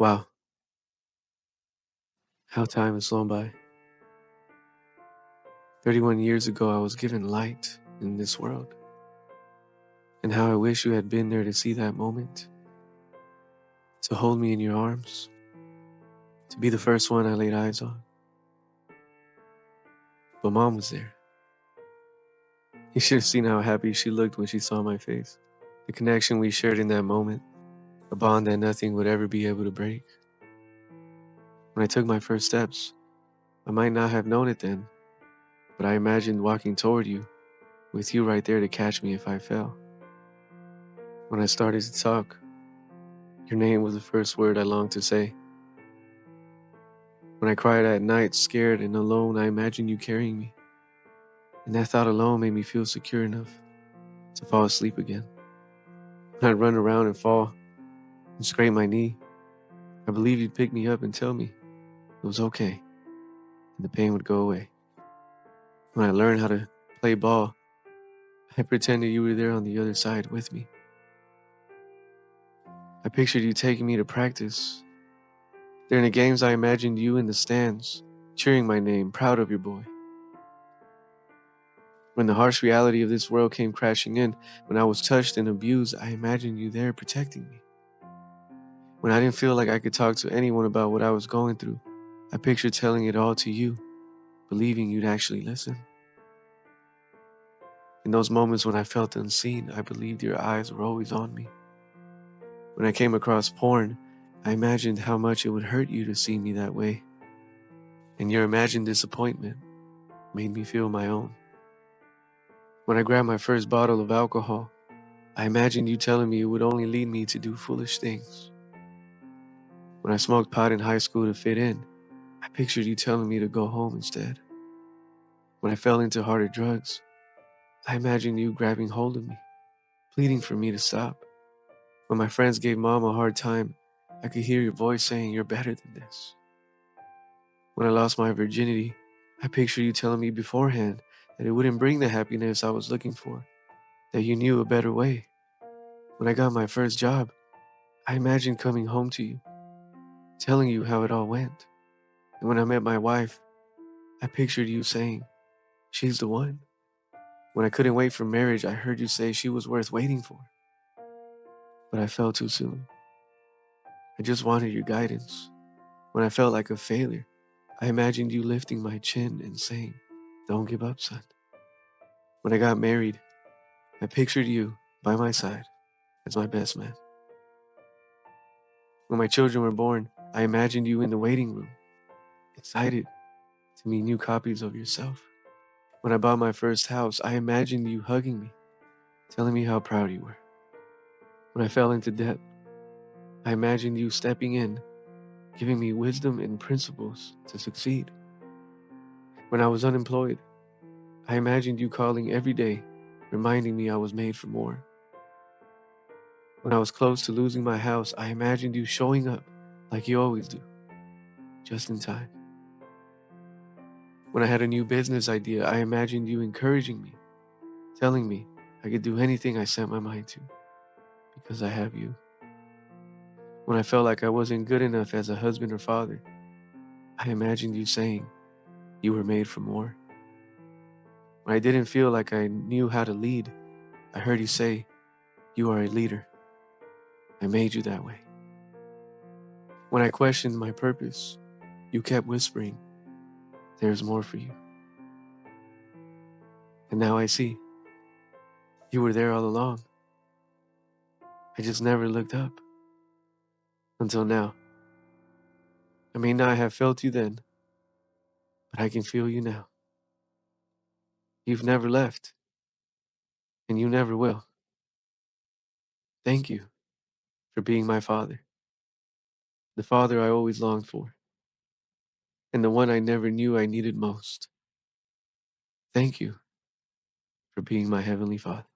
Wow, how time has flown by. 31 years ago, I was given light in this world, and how I wish you had been there to see that moment, to hold me in your arms, to be the first one I laid eyes on. But mom was there. You should have seen how happy she looked when she saw my face. The connection we shared in that moment, a bond that nothing would ever be able to break. When I took my first steps, I might not have known it then, but I imagined walking toward you, with you right there to catch me if I fell. When I started to talk, your name was the first word I longed to say. When I cried at night, scared and alone, I imagined you carrying me. And that thought alone made me feel secure enough to fall asleep again. When I'd run around and fall and scrape my knee, I believed you'd pick me up and tell me it was okay and the pain would go away. When I learned how to play ball, I pretended you were there on the other side with me. I pictured you taking me to practice. During the games, I imagined you in the stands, cheering my name, proud of your boy. When the harsh reality of this world came crashing in, when I was touched and abused, I imagined you there protecting me. When I didn't feel like I could talk to anyone about what I was going through, I pictured telling it all to you, believing you'd actually listen. In those moments when I felt unseen, I believed your eyes were always on me. When I came across porn, I imagined how much it would hurt you to see me that way. And your imagined disappointment made me feel my own. When I grabbed my first bottle of alcohol, I imagined you telling me it would only lead me to do foolish things. When I smoked pot in high school to fit in, I pictured you telling me to go home instead. When I fell into harder drugs, I imagined you grabbing hold of me, pleading for me to stop. When my friends gave mom a hard time, I could hear your voice saying, "You're better than this." When I lost my virginity, I pictured you telling me beforehand that it wouldn't bring the happiness I was looking for, that you knew a better way. When I got my first job, I imagined coming home to you, telling you how it all went. And when I met my wife, I pictured you saying, "She's the one." When I couldn't wait for marriage, I heard you say she was worth waiting for. But I fell too soon. I just wanted your guidance. When I felt like a failure, I imagined you lifting my chin and saying, "Don't give up, son." When I got married, I pictured you by my side as my best man. When my children were born, I imagined you in the waiting room, excited to meet new copies of yourself. When I bought my first house, I imagined you hugging me, telling me how proud you were. When I fell into debt, I imagined you stepping in, giving me wisdom and principles to succeed. When I was unemployed, I imagined you calling every day, reminding me I was made for more. When I was close to losing my house, I imagined you showing up like you always do, just in time. When I had a new business idea, I imagined you encouraging me, telling me I could do anything I set my mind to because I have you. When I felt like I wasn't good enough as a husband or father, I imagined you saying you were made for more. When I didn't feel like I knew how to lead, I heard you say, "You are a leader. I made you that way." When I questioned my purpose, you kept whispering, "There's more for you." And now I see you were there all along. I just never looked up until now. I may not have felt you then, but I can feel you now. You've never left, and you never will. Thank you for being my father, the father I always longed for, and the one I never knew I needed most. Thank you for being my heavenly father.